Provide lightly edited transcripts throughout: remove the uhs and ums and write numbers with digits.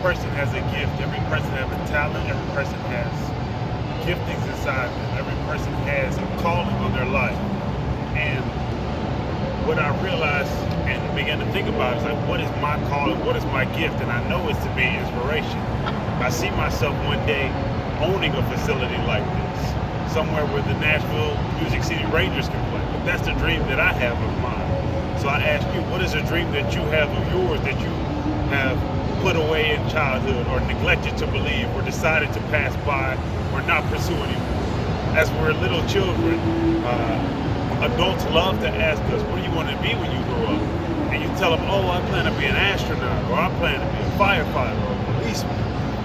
person has a gift. Every person has a talent. Every person has giftings inside them. Every person has a calling on their life. And what I realized and began to think about is like, what is my calling? What is my gift? And I know it's to be inspiration. I see myself one day owning a facility like this, somewhere where the Nashville Music City Rangers can play. But that's the dream that I have of mine. So I ask you, what is a dream that you have of yours that you have put away in childhood or neglected to believe or decided to pass by or not pursue anymore? As we're little children, adults love to ask us, what do you want to be when you grow up? And you tell them, oh, I plan to be an astronaut, or I plan to be a firefighter, or a policeman,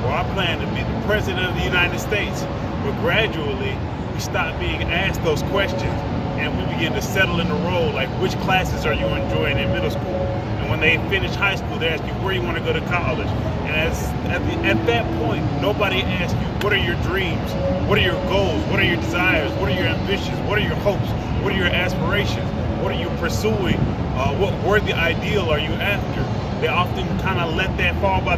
or I plan to be the president of the United States. But gradually, we stop being asked those questions, and we begin to settle in the role, like which classes are you enjoying in middle school? And when they finish high school, they ask you where you want to go to college. And at that point, nobody asks you, what are your dreams? What are your goals? What are your desires? What are your ambitions? What are your hopes? What are your aspirations? What are you pursuing? What worthy ideal are you after? They often kind of let that fall by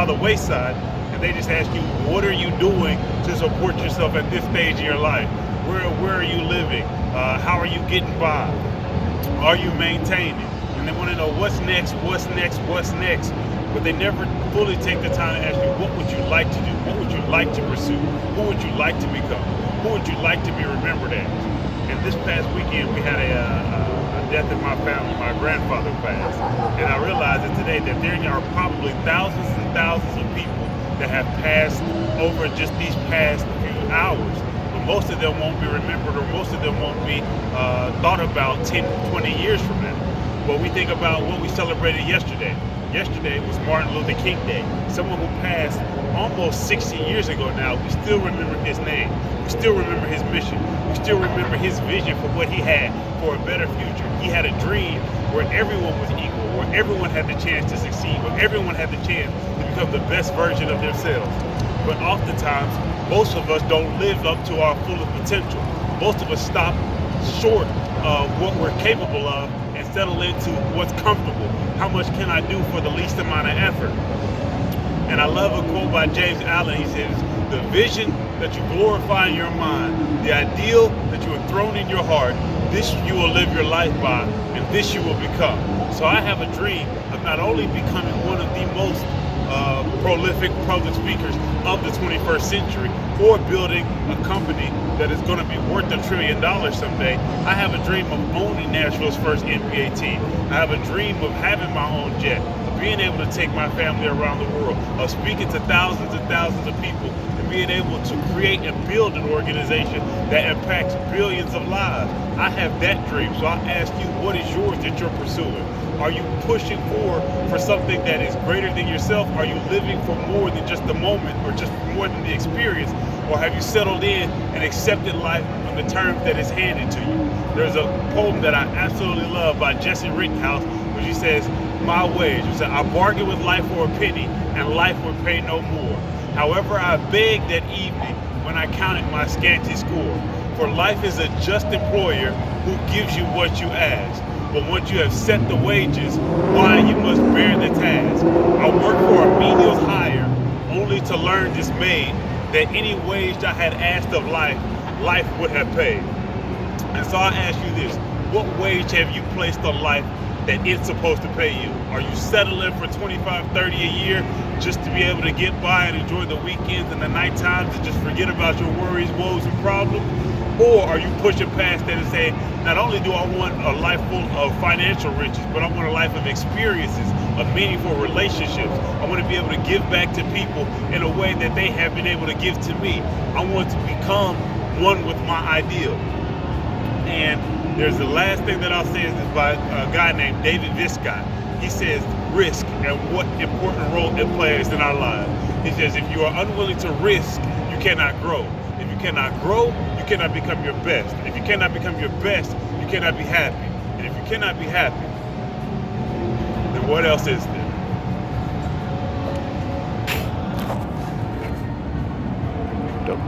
the wayside, and they just ask you, what are you doing to support yourself at this stage of your life? Where are you living? How are you getting by? Are you maintaining? And they want to know what's next, what's next, what's next. But they never fully take the time to ask you, what would you like to do? What would you like to pursue? Who would you like to become? Who would you like to be remembered as? And this past weekend, we had a death in my family. My grandfather passed. And I realized that today that there are probably thousands and thousands of people that have passed over just these past few hours. But most of them won't be remembered, or most of them won't be thought about 10, 20 years from now. But we think about what we celebrated yesterday. Yesterday was Martin Luther King Day. Someone who passed almost 60 years ago now. We still remember his name. We still remember his mission. We still remember his vision for what he had for a better future. He had a dream where everyone was equal, where everyone had the chance to succeed, where everyone had the chance to become the best version of themselves. But oftentimes, most of us don't live up to our fullest potential. Most of us stop short of what we're capable of and settle into what's comfortable. How much can I do for the least amount of effort? And I love a quote by James Allen. He says, the vision that you glorify in your mind, the ideal that you enthroned in your heart, this you will live your life by, and this you will become. So I have a dream of not only becoming one of the most prolific public speakers of the 21st century, or building a company that is going to be worth $1 trillion someday. I have a dream of owning Nashville's first NBA team. I have a dream of having my own jet, of being able to take my family around the world, of speaking to thousands and thousands of people, and being able to create and build an organization that impacts billions of lives. I have that dream. So I ask you, what is yours that you're pursuing? Are you pushing for something that is greater than yourself? Are you living for more than just the moment, or just more than the experience? Or have you settled in and accepted life on the terms that is handed to you? There's a poem that I absolutely love by Jesse Rittenhouse, which he says, my wage. He said, I bargained with life for a penny, and life would pay no more. However, I begged that evening when I counted my scanty score. For life is a just employer who gives you what you ask. But once you have set the wages, why you must bear the task. I work for a menial hire, only to learn dismayed that any wage I had asked of life, life would have paid. And so I ask you this, what wage have you placed on life that it's supposed to pay you? Are you settling for 25, 30 a year just to be able to get by and enjoy the weekends and the night times and just forget about your worries, woes, and problems? Or are you pushing past that and saying, not only do I want a life full of financial riches, but I want a life of experiences, of meaningful relationships. I want to be able to give back to people in a way that they have been able to give to me. I want to become one with my ideal. And there's the last thing that I'll say is by a guy named David Viscott. He says risk and what important role it plays in our lives. He says if you are unwilling to risk, you cannot grow. If you cannot grow, you cannot become your best. If you cannot become your best, you cannot be happy. And if you cannot be happy, then what else is there? Dope.